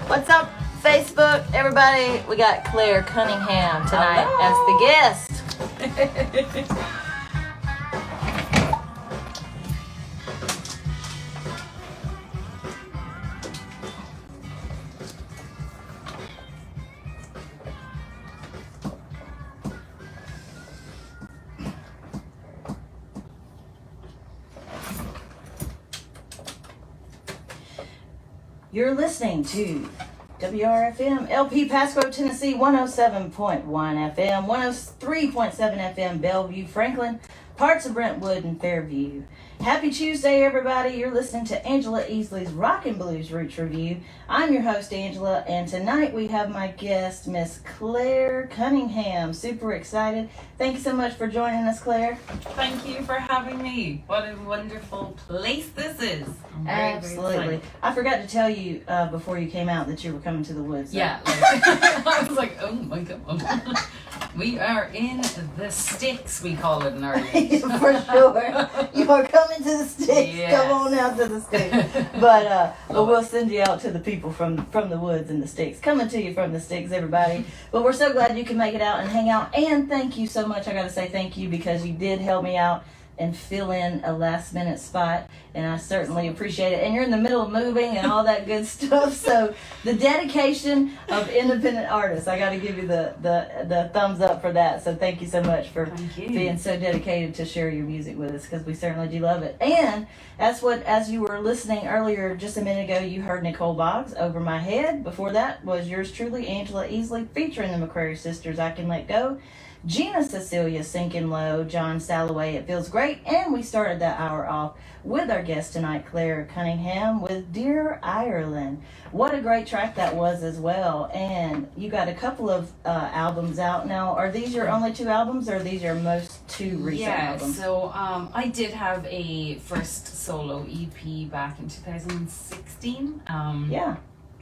What's up, Facebook, everybody? We got Clare Cunningham tonight as the guest. You're listening to WRFM, LP Pasco, Tennessee, 107.1 FM, 103.7 FM, Bellevue, Franklin, parts of Brentwood, and Fairview. Happy Tuesday, everybody. You're listening to Angela Easley's Rock and Blues Roots Review. I'm your host, Angela, and tonight we have my guest, Miss Clare Cunningham. Super excited. Thank you so much for joining us, Clare. Thank you for having me. What a wonderful place this is. I'm very, Absolutely. very I forgot to tell you before you came out that you were coming to the woods. yeah, I was like, oh my God. We are in the sticks, we call it in Ireland. For sure. You are coming to the sticks. Yes. Come on out to the sticks. But we'll send you out to the people from the woods and the sticks. Coming to you from the sticks, everybody. But we're so glad you can make it out and hang out. And thank you so much. I got to say thank you because you did help me out and fill in a last minute spot, and I certainly appreciate it. And you're in the middle of moving and all that good stuff, so the dedication of independent artists, I got to give you the thumbs up for that. So thank you so much for being so dedicated to share your music with us, because we certainly do love it. And as you were listening earlier just a minute ago, you heard Nicole Boggs, Over My Head. Before that was yours truly, Angela Easley, featuring the McCrary Sisters, I Can Let Go. Gina Cecilia, Sinking Low, John Salloway, It Feels Great, and we started that hour off with our guest tonight, Clare Cunningham, with Dear Ireland. What a great track that was as well. And you got a couple of albums out now. Are these your only two albums, or are these your most two recent albums? So I did have a first solo EP back in 2016. Yeah.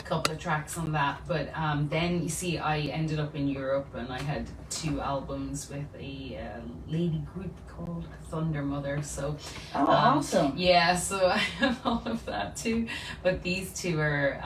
Couple of tracks on that, but then you see I ended up in Europe and I had two albums with a lady group called Thunder Mother. So awesome. Yeah, so I have all of that too, but these two are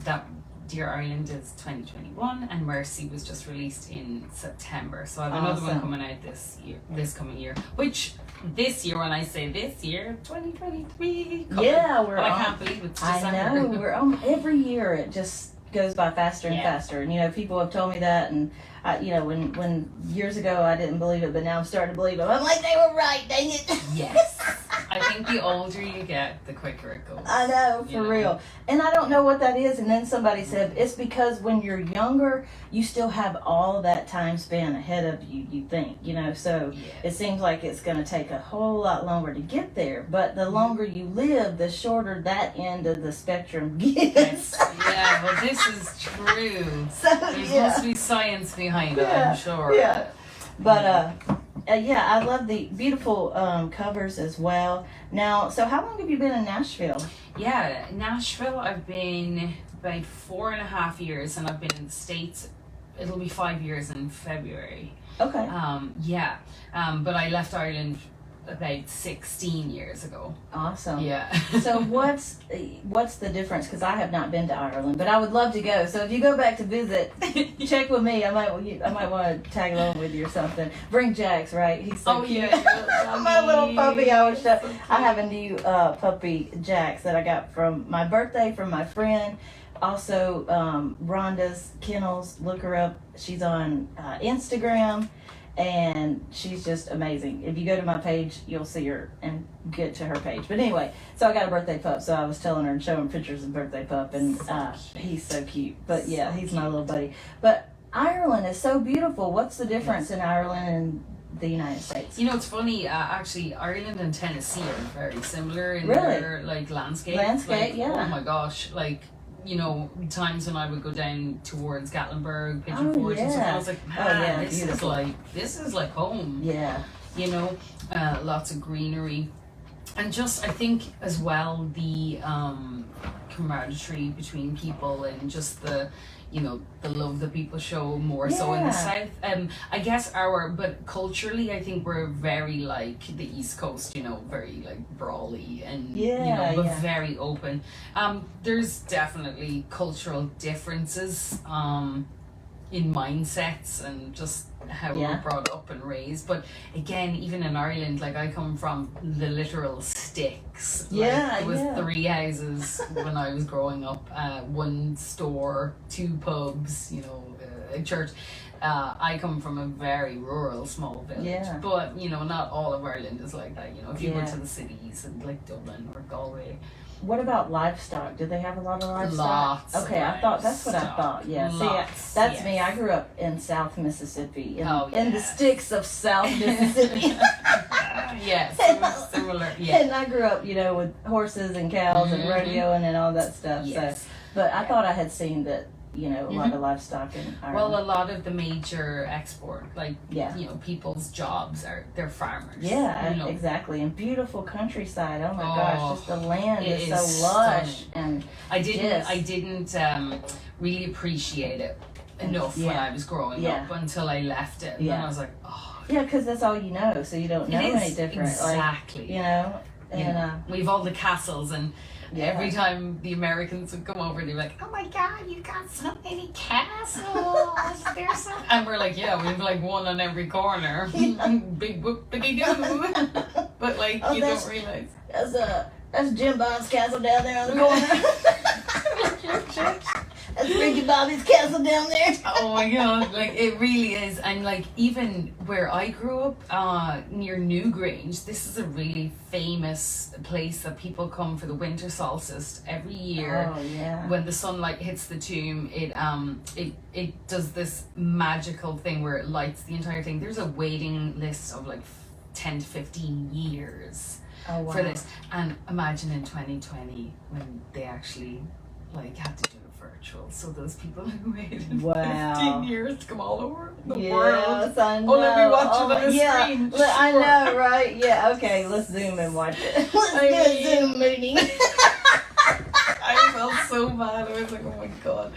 that Dear Ireland is 2021 and Mercy was just released in September, so I have another one coming out this coming year, which this year, when I say this year, 2023. Yeah, I can't believe it's December. I know, we're on every year. It just goes by faster and faster. And people have told me that, and when years ago I didn't believe it, but now I'm starting to believe it. I'm like, they were right, dang it. Yes. I think the older you get, the quicker it goes. I know, for real. And I don't know what that is. And then somebody said, it's because when you're younger, you still have all that time span ahead of you, you think, so it seems like it's going to take a whole lot longer to get there. But the longer you live, the shorter that end of the spectrum gets. Yeah, well, this is true. So, there must be science behind it, I'm sure. Yeah. But, I love the beautiful covers as well. Now, so how long have you been in Nashville? Yeah, Nashville, I've been about 4.5 years, and I've been in the States. It'll be 5 years in February. Okay. But I left Ireland about 16 years ago. Awesome. Yeah. So what's the difference? Because I have not been to Ireland, but I would love to go. So if you go back to visit, check with me. I might want to tag along with you or something. Bring Jax, right? He's so cute. Yeah, my little puppy. I have a new puppy, Jax, that I got from my birthday from my friend. Also, Rhonda's Kennels. Look her up. She's on Instagram. And she's just amazing. If you go to my page, you'll see her and get to her page. But anyway, so I got a birthday pup. So I was telling her and showing pictures of birthday pup. And he's so cute. But yeah, he's my little buddy. But Ireland is so beautiful. What's the difference in Ireland and the United States? It's funny. Actually, Ireland and Tennessee are very similar in their landscape. Yeah. Oh my gosh, times when I would go down towards Gatlinburg, Pigeon Forge, and stuff, I was like, man, this is like home. Yeah. Lots of greenery. And just, I think as well, the camaraderie between people, and just the, you know, the love that people show more so in the South. I guess but culturally, I think we're very like the East Coast, you know, very like brawly and, you know, but very open. There's definitely cultural differences in mindsets and just how we're brought up and raised. But again, even in Ireland, like I come from the literal sticks. There was 3 houses when I was growing up, 1 store, 2 pubs, you know, a church. I come from a very rural, small village, but you know, not all of Ireland is like that. You know, if you go to the cities and like Dublin or Galway. What about livestock? Do they have a lot of livestock? Lots. Okay, I thought that's what I thought. Yeah, see, that's me. I grew up in South Mississippi, in the sticks of South Mississippi. Yes, similar. Yeah, and I grew up, you know, with horses and cows and rodeoing and all that stuff. Yes. So, but I thought I had seen that. You know, a lot of livestock in Ireland. Well, a lot of the major export, like, you know, people's jobs they're farmers. Yeah, you know. Exactly. And beautiful countryside. Oh my gosh, just the land is so lush. And I didn't really appreciate it enough when I was growing up until I left it. And then I was like, oh. Yeah, because that's all you know, so you don't know any different. Exactly. Like, you know, and we've all the castles and. Every time the Americans would come over, they'd be like, "Oh my God, you got so many castles! There's so..." And we're like, "Yeah, we have like one on every corner, big whoopity doo." But like, you don't realize that's Jim Bond's castle down there on the corner. That's Ricky Bobby's castle down there. Oh my God, like it really is. And like even where I grew up, near Newgrange, this is a really famous place that people come for the winter solstice every year. Oh yeah. When the sunlight hits the tomb, it does this magical thing where it lights the entire thing. There's a waiting list of like 10 to 15 years for this. And imagine in 2020 when they actually like had to do virtual, so those people who waited 15 years to come all over the world. I know. Oh, let me watch it on the screen. I know, right? Yeah, okay, let's zoom and watch it. Let's do a Zoom meeting. I felt so bad. I was like, oh my God.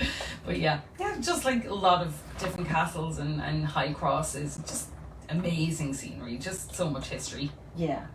But yeah, just like a lot of different castles and high crosses, just amazing scenery, just so much history. Yeah.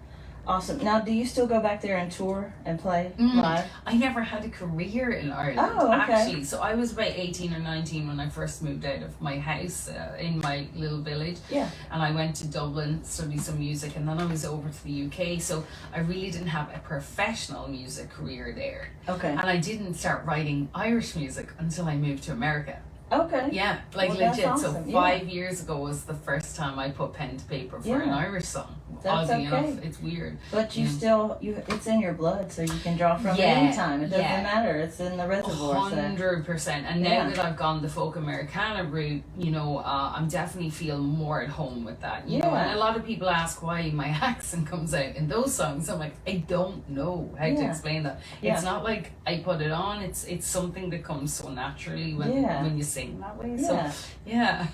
Awesome. Now, do you still go back there and tour and play live? I never had a career in Ireland, actually. So I was about 18 or 19 when I first moved out of my house in my little village. Yeah. And I went to Dublin, studied some music, and then I was over to the UK. So I really didn't have a professional music career there. Okay. And I didn't start writing Irish music until I moved to America. Okay. Yeah, like legit. Awesome. So 5 years ago was the first time I put pen to paper for an Irish song. That's Oddly okay. enough, it's weird. But you still, it's in your blood, so you can draw from it anytime. It doesn't matter. It's in the reservoir. 100%. And now that I've gone the folk Americana route, you know, I'm definitely feel more at home with that. You know, and a lot of people ask why my accent comes out in those songs. I'm like, I don't know how to explain that. It's not like I put it on. It's something that comes so naturally when you sing that way. So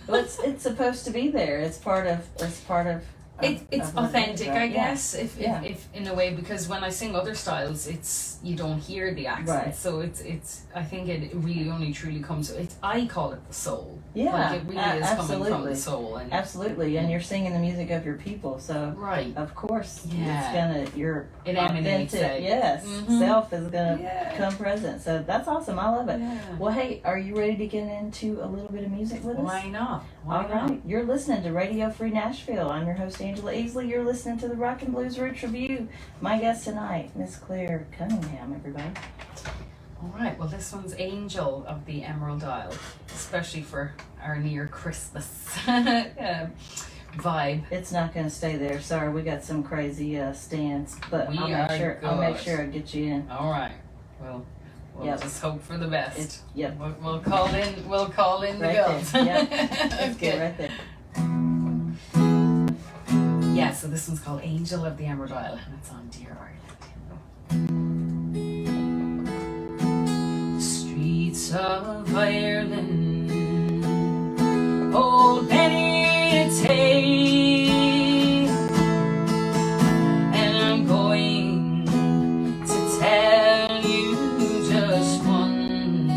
well, it's supposed to be there. It's part of it's authentic, I guess, if in a way, because when I sing other styles, you don't hear the accent, right. So it's I think it really only truly comes. I call it the soul. Yeah, like it really is coming from the soul, and absolutely, and you're singing the music of your people, so right, of course, it's gonna it emanates authentic, self is gonna come present. So that's awesome. I love it. Yeah. Well, hey, are you ready to get into a little bit of music with us? Why not? All right, you're listening to Radio Free Nashville. I'm your host, Angela Easley. You're listening to the Rock and Blues Roots Review. My guest tonight, Miss Clare Cunningham, everybody. All right, well, this one's Angel of the Emerald Isle, especially for our near Christmas vibe. It's not going to stay there. Sorry, we got some crazy stands, but I'll make sure I get you in. All right. Well, we'll just hope for the best. Yep. We'll call in. We'll call in right the girls. Yep. Let's get right there. Yeah. So this one's called Angel of the Emerald Isle, and it's on Dear Ireland. Streets of Ireland, old Penny Tay, and I'm going to tell you just one.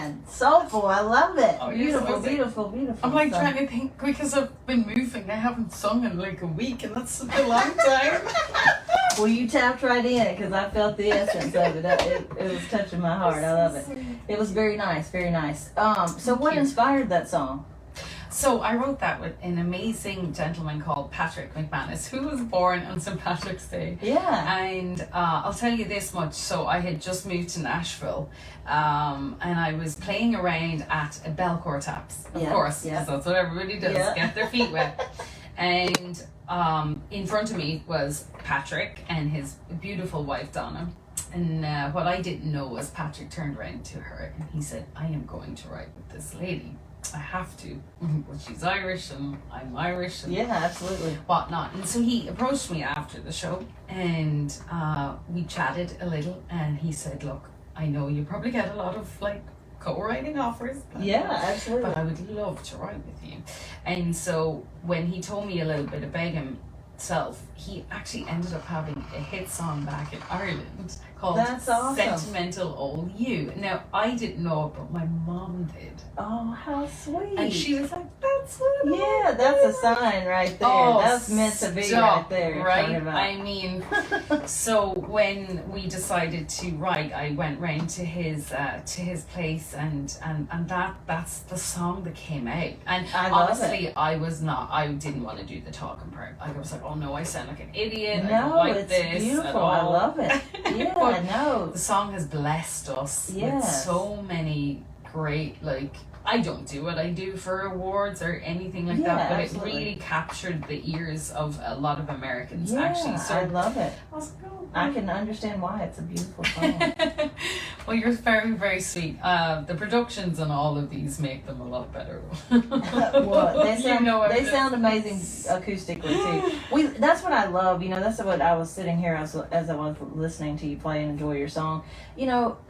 man. Soulful. I love it. Oh, Beautiful, beautiful, beautiful. I'm like So- trying to think because I've been moving. I haven't sung in like a week, and that's such a long time. Well, you tapped right in because I felt the essence of it. It was touching my heart. I love it. It was very nice, very nice. So what you. inspired that song? So I wrote that with an amazing gentleman called Patrick McManus, who was born on St. Patrick's Day. Yeah. And I'll tell you this much. So I had just moved to Nashville, and I was playing around at Belcourt Taps, of course, because that's what everybody does, get their feet wet. And in front of me was Patrick and his beautiful wife Donna. And what I didn't know was Patrick turned around to her and he said, I am going to write with this lady. I have to. Well, she's Irish and I'm Irish and Absolutely. whatnot. And so he approached me after the show and we chatted a little and he said, look, I know you probably get a lot of like co-writing offers. Absolutely. But I would love to write with you. And so when he told me a little bit about himself, he actually ended up having a hit song back in Ireland called That's awesome. Sentimental Old You. Now, I didn't know it, but my mom did. Oh, how sweet. And she was like, that's what that's a sign right there. Oh, That's meant to be stop, right there. you're right? talking about. I mean, so when we decided to write, I went round to his place, and that's the song that came out. And I love honestly, I didn't want to do the talking part. I was like, oh no, I sound like an idiot. I don't No, like it's this beautiful. at I all. love it. Yeah, But no. the song has blessed us with Yes. so many great, like, I don't do what I do for awards or anything like that, but absolutely. it really captured the ears of a lot of Americans Yeah, actually. So I love it. I was like, oh, I can understand why it's a beautiful song. well, you're very, very sweet. The productions on all of these make them a lot better. Well, they sound it is. sound amazing acoustically too. That's what I love. That's what I was sitting here as I was listening to you play and enjoy your song.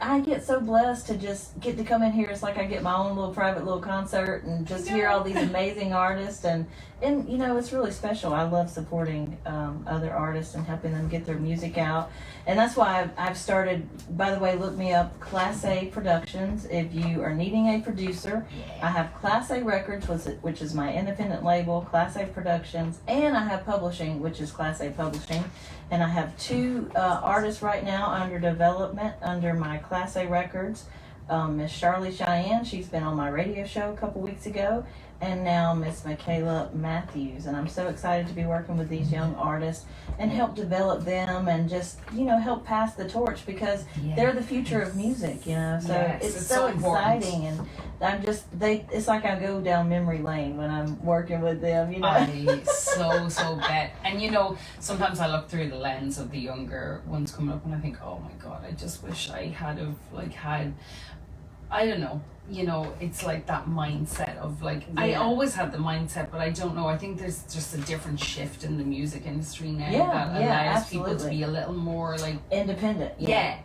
I get so blessed to just get to come in here. It's like I get my own little private little concert and just hear all these amazing artists and it's really special. I love supporting other artists and helping them get their music out, and that's why I've started. By the way, look me up, Class A Productions. If you are needing a producer, I have Class A Records, which is my independent label, Class A Productions, and I have publishing, which is Class A Publishing, and I have two artists right now under development under my Class A Records. Miss Charlie Cheyenne, she's been on my radio show a couple weeks ago, and now Miss Michaela Matthews. And I'm so excited to be working with these young artists and help develop them and just, help pass the torch because they're the future of music, So Yes, it's it's so so important. exciting, and it's like I go down memory lane when I'm working with them, I so bet. And sometimes I look through the lens of the younger ones coming up and I think, oh my god, I just wish I had had I don't know, it's like that mindset of like, I always had the mindset, but I don't know, I think there's just a different shift in the music industry now that allows people to be a little more like independent.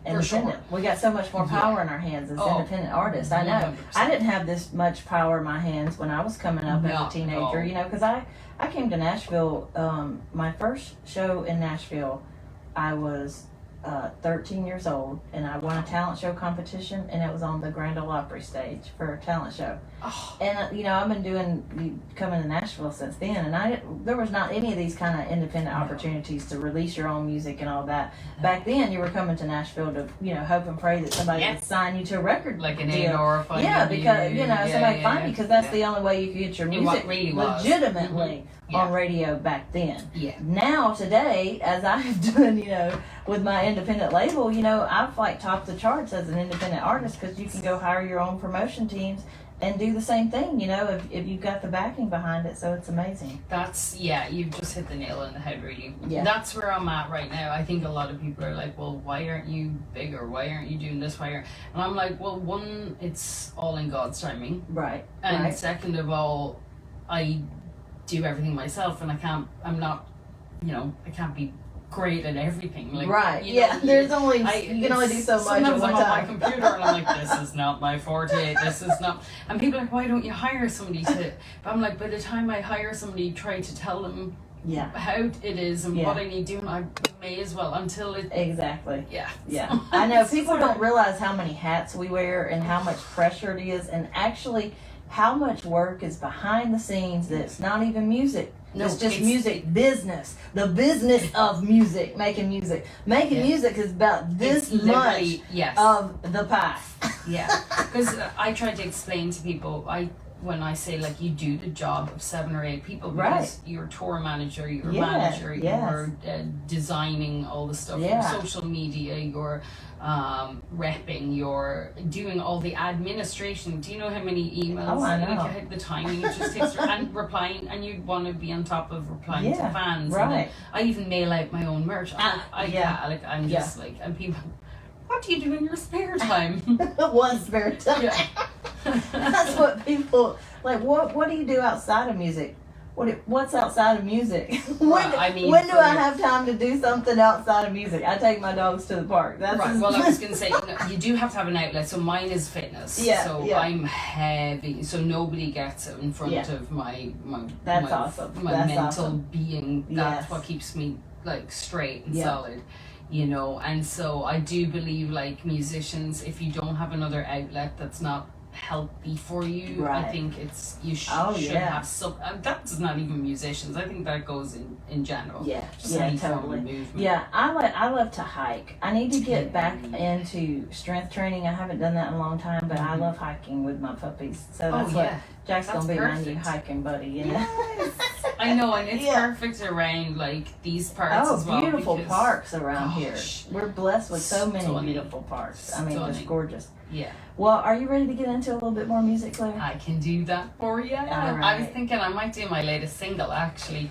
for sure. We got so much more power in our hands as independent artists. I know. 100%. I didn't have this much power in my hands when I was coming up as a teenager, because I came to Nashville, my first show in Nashville, I was 13 years old, and I won a talent show competition, and it was on the Grand Ole Opry stage for a talent show. Oh. And I've been coming to Nashville since then, and there was not any of these kind of independent opportunities to release your own music and all that. Back then, you were coming to Nashville to hope and pray that somebody would sign you to a record like an deal. A&R finding because somebody find you, because that's the only way you could get your music really was. legitimately on radio back then. Yeah. Now today, as I've done, with my independent label, I've like topped the charts as an independent artist because you can go hire your own promotion teams and do the same thing, if you've got the backing behind it. So it's amazing. That's, you've just hit the nail on the head, really. Yeah. That's where I'm at right now. I think a lot of people are like, well, why aren't you bigger? Why aren't you doing this? And I'm like, well, one, it's all in God's timing. Right. And second of all, I do everything myself, and I can't be great at everything. Like, there's only you can only do so much at sometimes one I'm on time. my computer and I'm like, this is not my forte, this is not, and people are like, why don't you hire somebody to, but I'm like, by the time I hire somebody, try to tell them how it is and what I need to do, and I may as well until it. Exactly. Yeah. Yeah. I know people don't realize how many hats we wear and how much pressure it is, and actually how much work is behind the scenes that's not even music. No, it's just music business. The business of music, making music. Making music is about this much of the pie. Yeah, because I try to explain to people, when I say like you do the job of 7 or 8 people, because you're tour manager, you're manager, you're designing all the stuff, your social media, you're repping, you're doing all the administration. Do you know how many emails? Oh, I know. Like, the timing it just takes, and replying, and you want to be on top of replying to fans. Right. I even mail out my own merch. I'm just like, and people, what do you do in your spare time? One spare time. That's what people like. What do you do outside of music? What's outside of music? when do I have time to do something outside of music? I take my dogs to the park. That's right. Well, I was going to say, you do have to have an outlet. So mine is fitness. I'm heavy. So nobody gets in front of my That's awesome. My mental awesome. Being. That's what keeps me like straight and solid. You know, and so I do believe, like, musicians, if you don't have another outlet that's not healthy for you, I think it's you should have some. That's not even musicians. I think that goes in general. Just any form of movement. Yeah, I love to hike. I need to get back into strength training. I haven't done that in a long time, but I love hiking with my puppies. So that's what Jack's gonna be my new hiking buddy. You know. Yes. I know, and it's perfect around like these parts as well. Beautiful parks around here. We're blessed with so many beautiful parks. I mean, just gorgeous. Yeah. Well, are you ready to get into a little bit more music, Claire? I can do that for you. I was thinking I might do my latest single, actually.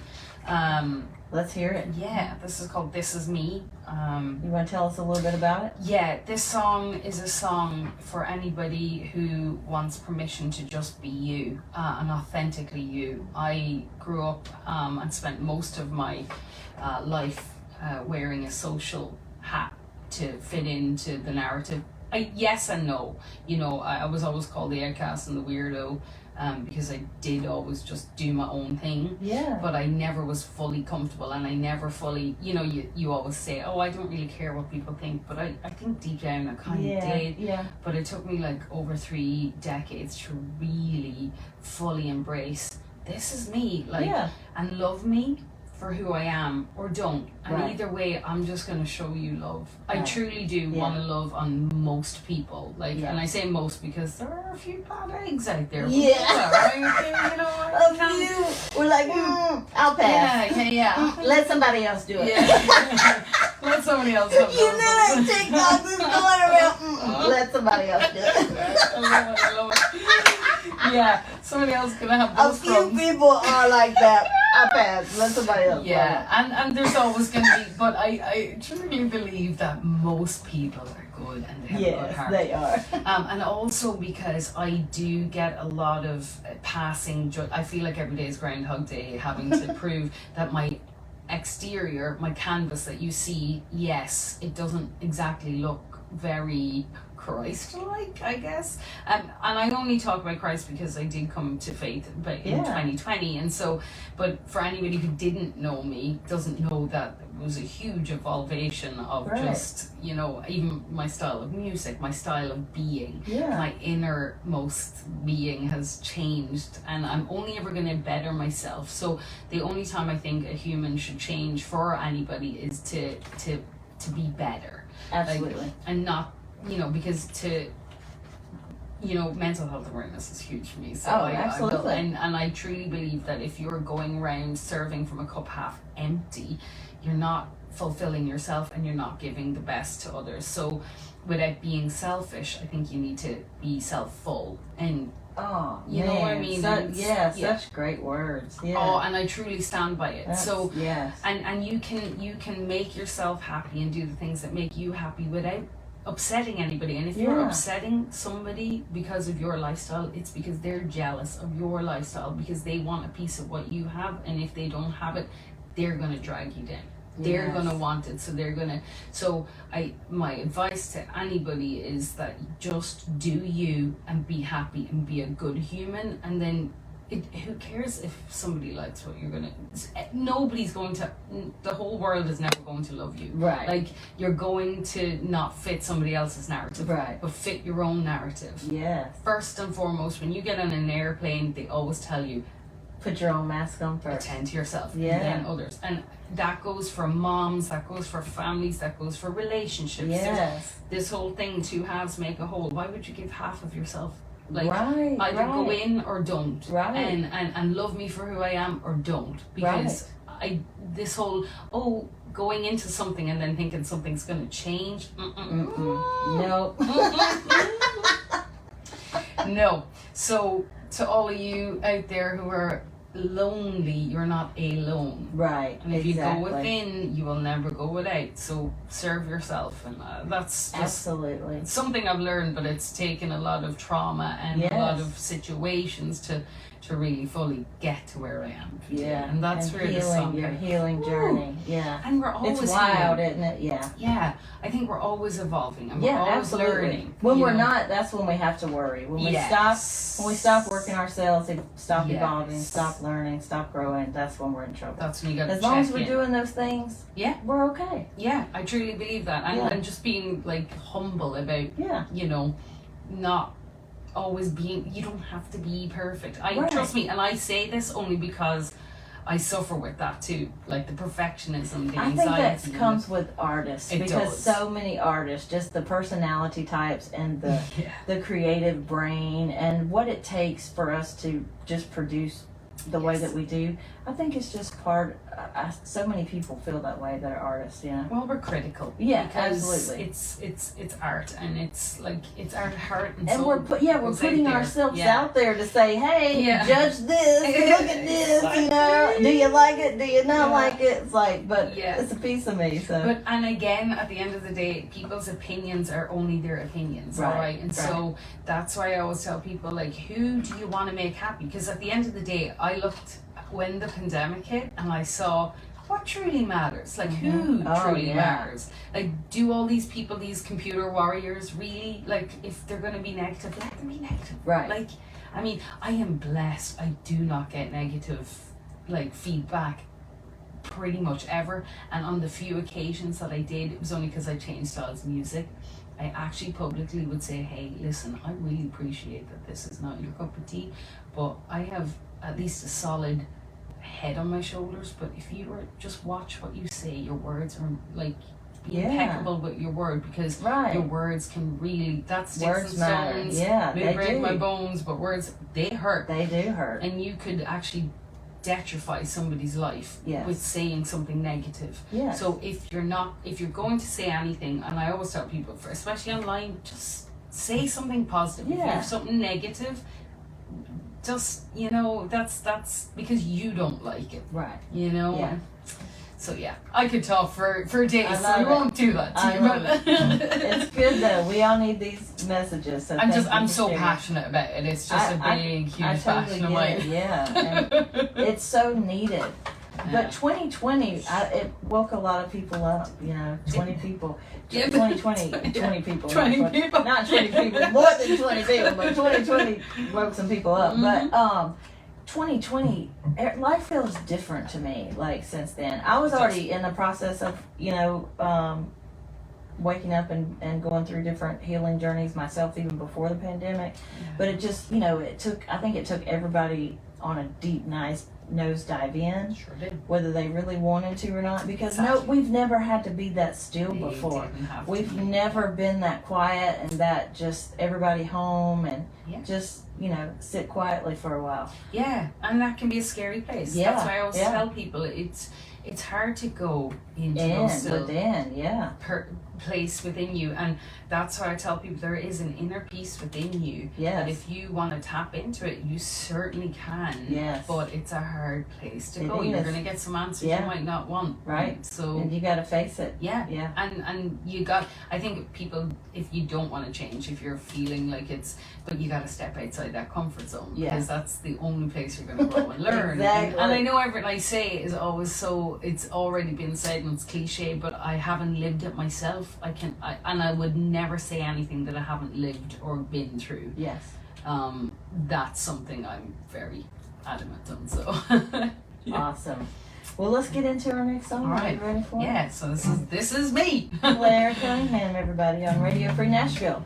Let's hear it. Yeah, this is called This Is Me. You want to tell us a little bit about it? Yeah, this song is a song for anybody who wants permission to just be you, and authentically you. I grew up and spent most of my life wearing a social hat to fit into the narrative. Yes and no. You know, I was always called the outcast and the weirdo, because I did always just do my own thing. Yeah. But I never was fully comfortable, and I never fully, you know, you always say, oh, I don't really care what people think, but I think deep down I kind of did. Yeah. But it took me like over 3 decades to really fully embrace, this is me, like, and love me for who I am, or don't. And either way, I'm just going to show you love. I truly do want to love on most people. Like, and I say most because there are a few bad eggs out there. Right? You know, we're like, I'll pass. Yeah. Let somebody else do it. Let somebody else do it. You know that TikTok is going around. Let somebody else do it. I love it. Yeah, somebody else gonna have those A few people are like that. I'll pass. Let somebody else. Yeah, and there's always gonna be, but I truly believe that most people are good and they have a good heart. They are. And also because I do get a lot of passing. I feel like every day is Groundhog Day, having to prove that my exterior, my canvas that you see, yes, it doesn't exactly look very Christ-like, I guess. And I only talk about Christ because I did come to faith in 2020, and so, but for anybody who didn't know me, doesn't know that it was a huge evolution of just, you know, even my style of music, my style of being, my innermost being has changed, and I'm only ever going to better myself. So the only time I think a human should change for anybody is to be better. Absolutely. Like, and not, you know, because you know, mental health awareness is huge for me. So absolutely. And I truly believe that if you're going around serving from a cup half empty, you're not fulfilling yourself and you're not giving the best to others. So without being selfish, I think you need to be self-full. And you know what I mean? Such great words. Yeah. Oh, and I truly stand by it. So yes. And you can make yourself happy and do the things that make you happy without upsetting anybody. And if you're upsetting somebody because of your lifestyle, it's because they're jealous of your lifestyle, because they want a piece of what you have, and if they don't have it, they're gonna drag you down. They're gonna want it, so my advice to anybody is that just do you and be happy and be a good human, and then who cares if somebody likes what you're gonna? Nobody's going to. The whole world is never going to love you. Right. Like, you're going to not fit somebody else's narrative. Right. But fit your own narrative. Yes. First and foremost, when you get on an airplane, they always tell you, put your own mask on first. Attend to yourself. Yeah. And then others. And that goes for moms. That goes for families. That goes for relationships. Yes. This whole thing, two halves make a whole. Why would you give half of yourself? Like, right, either go in or don't. Right. And love me for who I am or don't. Because this whole, going into something and then thinking something's going to change. No. No. So, to all of you out there who are lonely, you're not alone. Right. And if you go within, you will never go without. So serve yourself, and that's just absolutely something I've learned. But it's taken a lot of trauma and a lot of situations to really fully get to where I am today. Yeah, and that's where the song your healing journey. Yeah, and we're always it's wild, healing. isn't it? Yeah. Yeah, I think we're always evolving and we're always learning. When we're not, that's when we have to worry. When we stop working ourselves, stop evolving, stop learning, stop growing, that's when we're in trouble. That's when you got to as long as we're doing those things, we're okay. Yeah, I truly believe that. And just being like humble about not always being, you don't have to be perfect. Trust me, and I say this only because I suffer with that too, like the perfectionism, the anxiety. I think that comes with artists, because so many artists, just the personality types and the creative brain and what it takes for us to just produce the way that we do. I think it's just part. So many people feel that way that are artists. Well, we're critical. Yeah, because absolutely. It's art, and it's art, heart, and soul. And we're putting ourselves out there to say, hey, judge this, look at this. Do you like it? Do you not like it? It's like, but it's a piece of me. So. But and again, at the end of the day, people's opinions are only their opinions, all right? And so that's why I always tell people, like, who do you want to make happy? Because at the end of the day, I looked when the pandemic hit and I saw what truly matters, like who truly matters. Like, do all these people, these computer warriors, really, like, if they're going to be negative, let them be negative. Right. Like, I mean, I am blessed. I do not get negative, like, feedback pretty much ever. And on the few occasions that I did, it was only because I changed styles of music. I actually publicly would say, hey, listen, I really appreciate that this is not your cup of tea, but I have at least a solid head on my shoulders. But if you were just watch what you say, your words are like be impeccable with your word, because your words can really, that's sticks and stones. They break my bones, but words, they hurt. They do hurt. And you could actually detrify somebody's life with saying something negative. So if you're going to say anything, and I always tell people, especially online, just say something positive. If you have something negative, just, that's because you don't like it. Right. So I could talk for days, so we won't do that to you. It's good though. We all need these messages. So I'm so passionate about it. It's just a big, huge passion of mine. And it's so needed. But 2020, it woke a lot of people up. 20 people. 20 people. 20 people. Not 20 people. More than 20 people, but 2020 woke some people up. But 2020, life feels different to me, like, since then. I was already in the process of, waking up and going through different healing journeys myself, even before the pandemic. But it just, I think it took everybody on a deep, nice nosedive in. Sure did. Whether they really wanted to or not. Because we've never had to be that still before. We've never been that quiet and that just everybody home and just, sit quietly for a while. Yeah, and that can be a scary place. That's why I always tell people it's hard to go into those place within you, and that's why I tell people there is an inner peace within you. That if you want to tap into it, you certainly can. But it's a hard place to go. You're going to get some answers you might not want. Right. So and you got to face it. And you got. I think people, if you don't want to change, if you're feeling like but you got to step outside that comfort zone, because that's the only place you're going to grow and learn. Exactly. And I know everything I say is always so. It's already been said and it's cliche, but I haven't lived it myself. I would never say anything that I haven't lived or been through. Yes. That's something I'm very adamant on. So yeah. Awesome. Well, let's get into our next song. All right. Are you ready for it? Yeah, so this is me. Clare Cunningham, everybody, on Radio Free Nashville.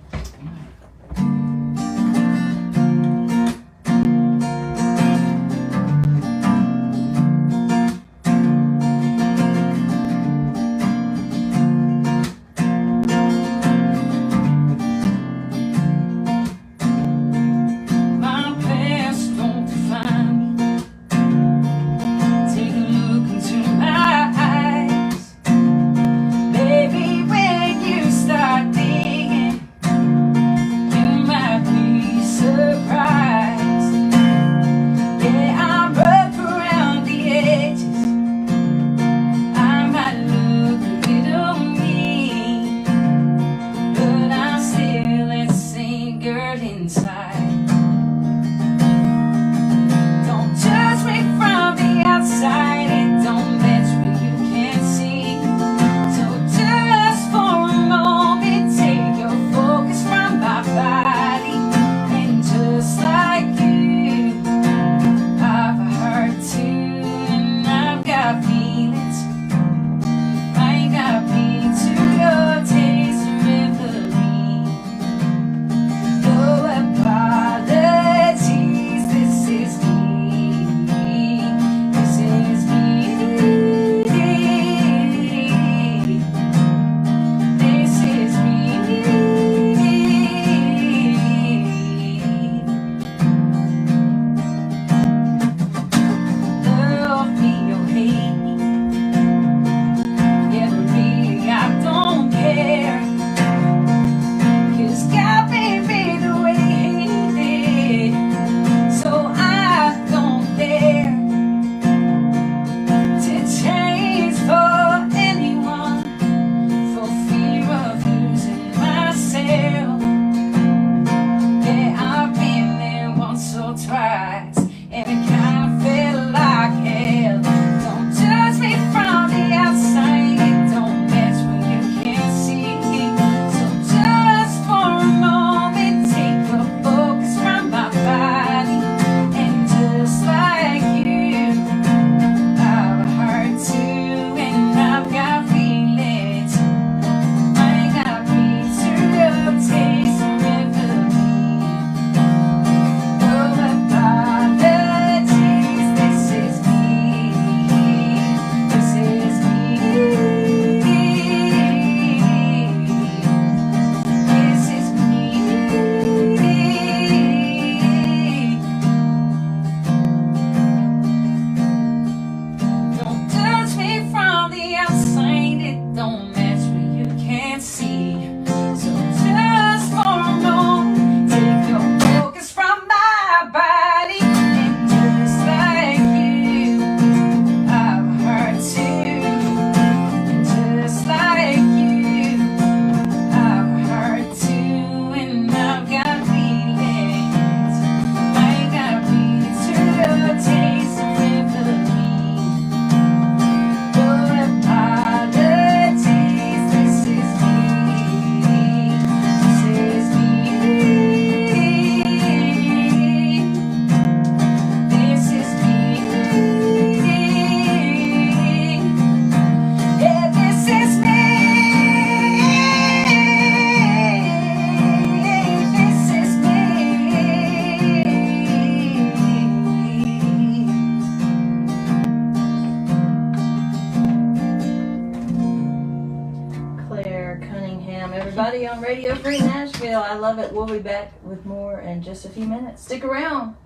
Everybody on Radio Free Nashville. I love it. We'll be back with more in just a few minutes. Stick around.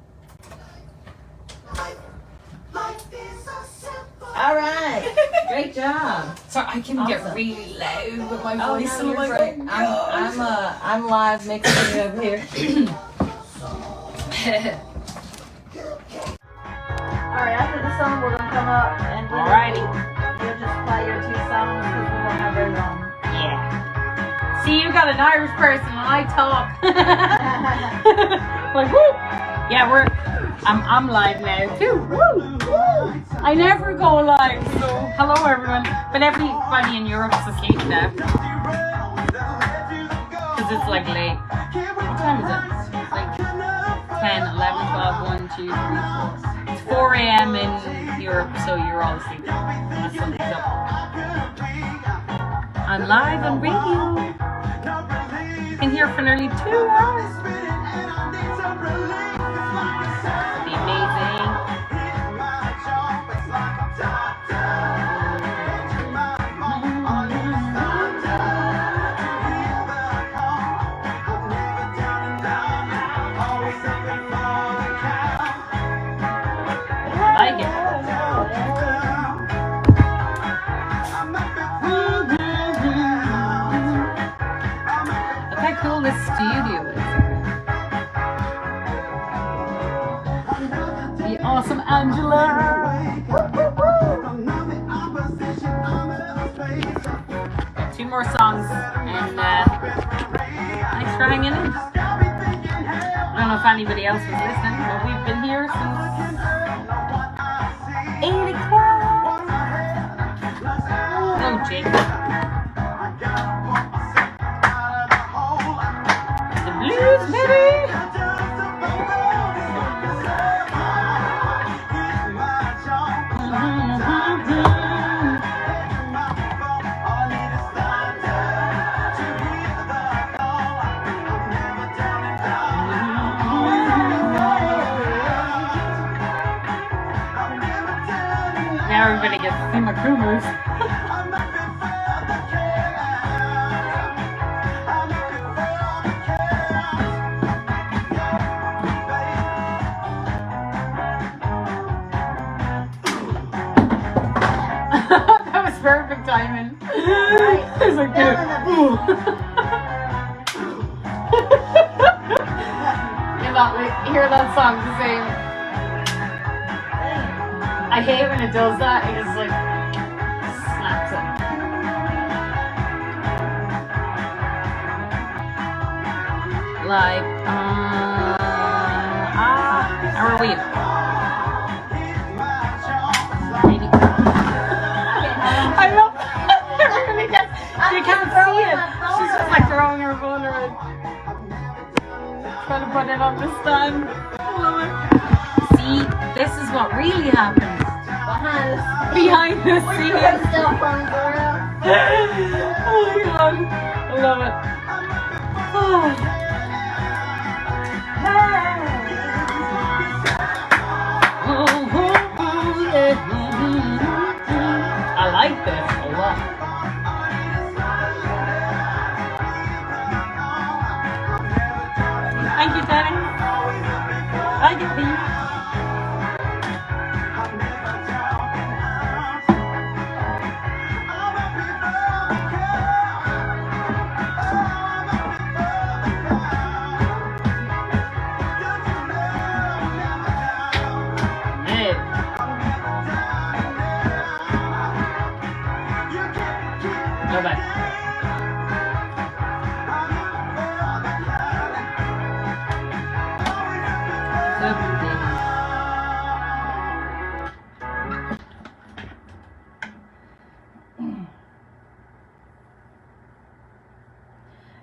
All right. Great job. Sorry, I can get really loud with my voice. No, you're great. I'm live mixing you over here. All right. After the song, we're gonna come up and you'll just play your two songs because we don't have very long. Yeah. See, you got an Irish person and I talk. Like, woo! Yeah, I'm live now too. Woo! Woo! I never go live, so hello everyone. But everybody in Europe's asleep now. Because it's like late. What time is it? It's like 10, 11, 12, 1, 2, 3, 4. 4 a.m. in Europe, so you're all asleep. Unless something's up. I'm live on radio. Been here for nearly 2 hours. It'll be amazing. I like it. Look how cool this studio is. The awesome Angela. Got 2 more songs, and thanks for hanging in. I don't know if anybody else was listening, but we've been here since 8 o'clock. Oh, Jake. The blues, baby. Now everybody gets to see my crew moves. That was perfect timing. It was like, hear that song the same. I hate when it does that. It just like snaps it. Like, how are we? I love it. Really does. You can't see it. She's just like throwing her phone around. Trying to put it on the stand. I love it. See, this is what really happens. Behind the scenes. Cell phones around. Oh my god. I love it. Oh. I like this a lot. Thank you, Danny. Thank you, Pete. Bye-bye.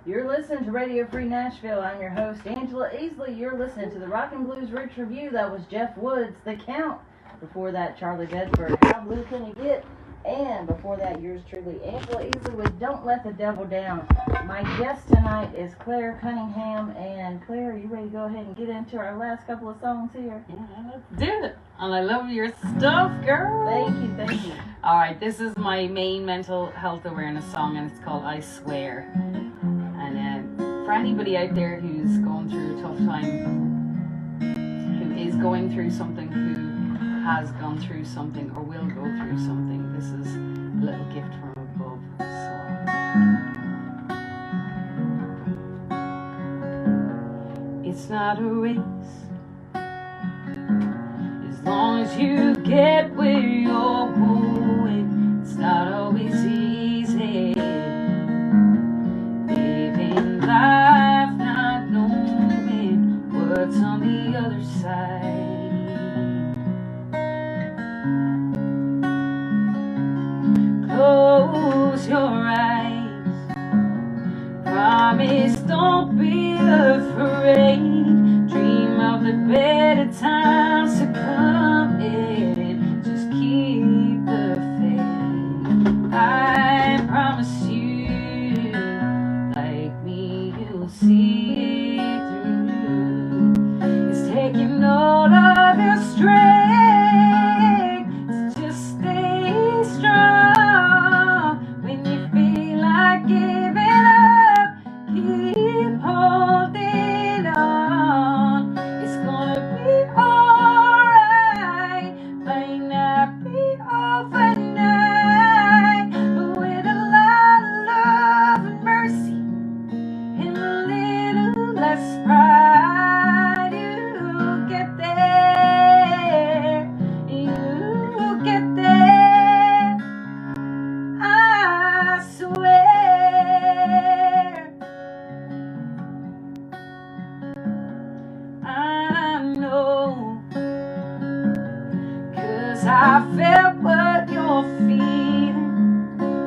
You're listening to Radio Free Nashville. I'm your host, Angela Easley. You're listening to the Rock and Blues Roots Review. That was Jeff Woods, The Count. Before that, Charlie Bedford, How Blue Can You Get? And before that, yours truly, Angela Easley with Don't Let the Devil Down. My guest tonight is Clare Cunningham. And Clare, are you ready to go ahead and get into our last couple of songs here? Yeah, let's do it. And I love your stuff, girl. Thank you, thank you. Alright, this is my main mental health awareness song, and it's called I Swear. And for anybody out there who's going through a tough time, who is going through something, who has gone through something or will go through something, this is a little gift from above. So it's not a race, as long as you get where you're going. It's not always easy living life not knowing what's on the other side. Close your eyes, promise don't be afraid, dream of the better times to come 'cause I felt what you're feeling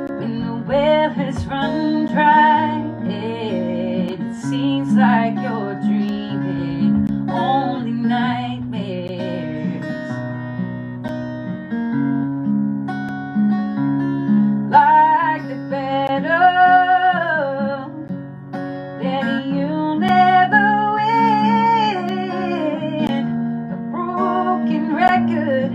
when the well has run dry. It seems like you're dreaming only nightmares. Like the battle that you'll never win. A broken record,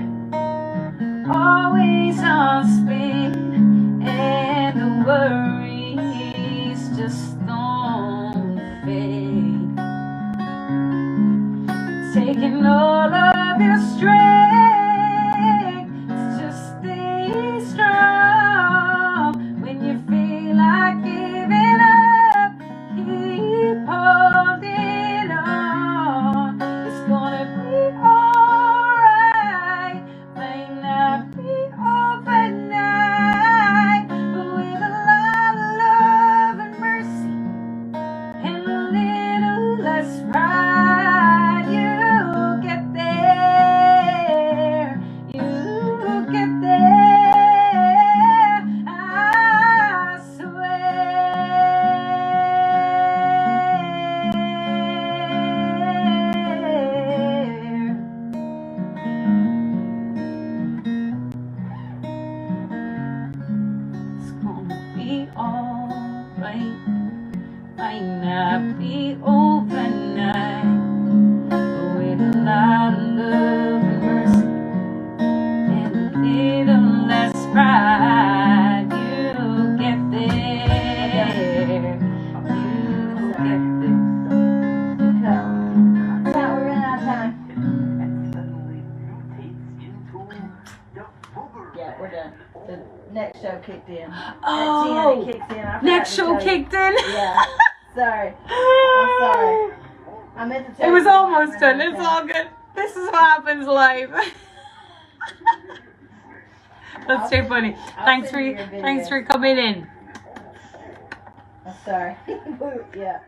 always on spin, and the worries just don't fade. Taking all of your strength to stay strong. When you feel like giving up, keep holding on. It's gonna be alright. Might not be overnight, but with a lot of love and mercy and a little less pride, you'll get there. You'll get there, I swear. It's gonna be alright. Might not be overnight, but with a lot of love and mercy and a little less pride, you'll get there. You'll get there. Now we're running out of time. Yeah, we're done. The next show kicked in. Oh, At 10 it kicks in. I forgot next to show tell you. kicked in. Yeah. Sorry. I'm sorry. I meant to tell It was you almost when I done. ran It's out all good. This is what happens live. That's too funny. I'll send you your video. Thanks for coming in. I'm sorry. Yeah.